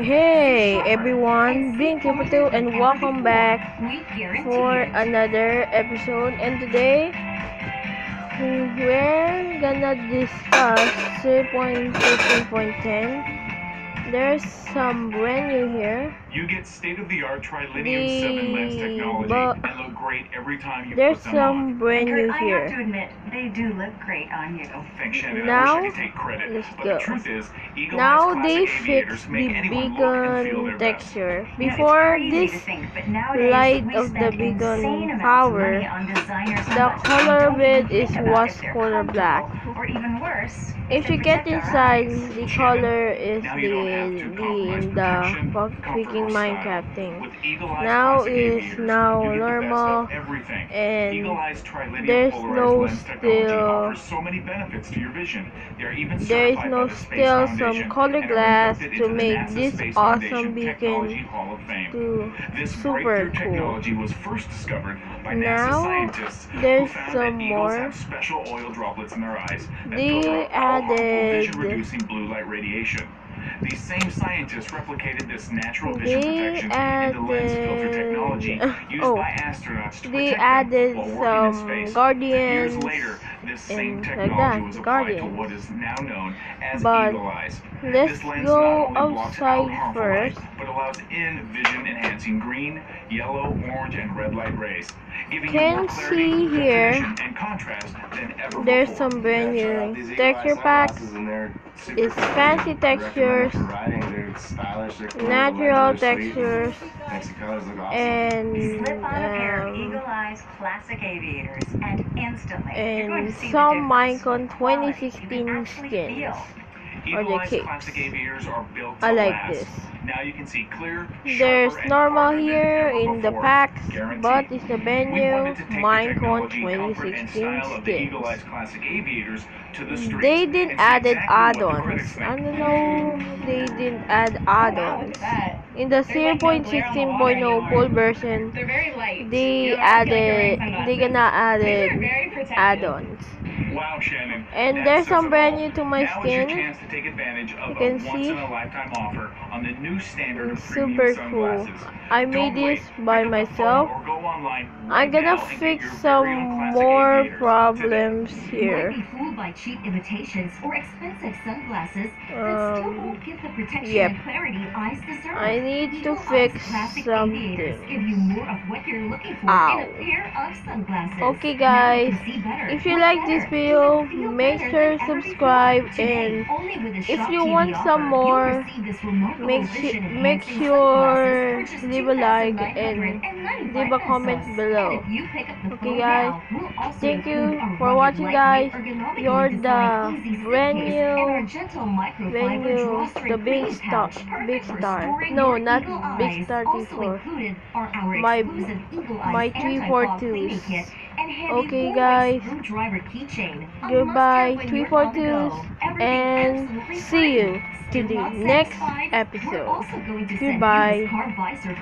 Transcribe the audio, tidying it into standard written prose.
Hey everyone, Being Capital and welcome back for another episode. And today we're gonna discuss 3.15.10. There's some brand new here. You get state-of-the-art Trilinium 7 lens technology and look great every time you there's put them on. some brand new I here. have to admit, they do look great on you. Thanks, Shannon. Now, I wish I could take credit, let's but go. the truth is, Eagle Now Eye's they classic fix aviators the make anyone look and feel beacon their best. texture. You know, Before it's crazy this to think, but nowadays light we of the spend beacon insane amounts of power, money on designer the sunglasses color and of don't it even is think about was if they're color black. comfortable, or even worse, If they you get protect our inside, eyes. the color is Now you don't have to compromise the protection, comfort, freaking or style. Minecraft thing. With Eagle Eye's Now classic is aviators, now you get the best normal, of everything. and Eagle Eye's Trilinium there's polarized no lens technology still offers so many benefits to your vision. They are even there is certified no by the Space still Foundation some color and are glass inducted to into the make NASA this Space awesome Foundation Technology beacon Hall of Fame. to This super breakthrough cool. technology was first discovered by NASA Now scientists who there's found some that eagles more. have special oil droplets in their eyes that They filter out all harmful added vision-reducing blue light radiation. These same scientists replicated this natural vision protection into lens filter technology used by astronauts to they protect added them while working in some space. guardians Years later, this same and technology like that, was applied to guardians. what is now known as But Eagle Eyes. let's This lens go not only blocks out outside harmful first. light, but allows in vision-enhancing green, yellow, orange, and red light rays, giving you Can more clarity, see here. definition, and contrast than ever There's before. some brand new texture packs. It's fancy textures, natural textures, and Slip on a pair of Eagle Eye's classic aviators, and instantly you're going to see the some difference. Minecon Quality you 2016 can actually skins. feel. Eagle the Eye's cakes. classic aviators are built to I like last. this. Now you can see clear, There's sharper, and normal farther than here ever in the before. packs, Guaranteed. but it's the brand We new wanted to take the Minecon technology, comfort, and 2016 style of the Eagle skins. Eye's classic aviators to the streets. They didn't and see add exactly what the add-ons. critics think. I don't know. They didn't add add-ons. In the They're like no glare on the water 0.16.0 full version, They're very light. they You know, I feel like you're added. wearing They gonna sunglasses. These are added very protective. add-ons. Wow, Shannon. And that there's says some it brand all. new to my Now is your skin. chance to take advantage of You a can see. once-in-a-lifetime offer on the new standard of It's premium super cool. sunglasses. I Don't made this wait. by Pick up the myself. phone or go online I'm right gonna now and get fix your some very own classic more aviators problems today. You here. might be fooled by cheap imitations or expensive sunglasses that still won't give the protection Yep. and clarity eyes deserve. I need to Eagle Eye's fix classic something. aviators give you more of what you're looking for Ow. in a pair of sunglasses. Okay Now you guys, can see better, if you look like better, this video, even feel make better sure to than ever subscribe, before. Today, and only with a if Shop you TV want offer, some you'll more, receive this remarkable make vision-enhancing sure sunglasses for just leave a like $2,995 and leave a comment pesos. below. And if you pick up the Okay phone guys, now, we'll also thank you include our for rugged, watching lightweight, guys. ergonomically You're designed the easy brand suitcase and our new, gentle microfiber drawstring the big cleaning star, pouch, perfect big for star. storing No, your not Eagle big Eyes. star Also T4. included are our My exclusive Eagle Eyes my anti-fog 342s. cleaning kit and handy Okay, full-length guys. screwdriver keychain. A Goodbye, must-have when you're on the go. 342s, Everything and absolutely see you free. to Still the not next satisfied? We're episode. also going to send you Goodbye. this car visor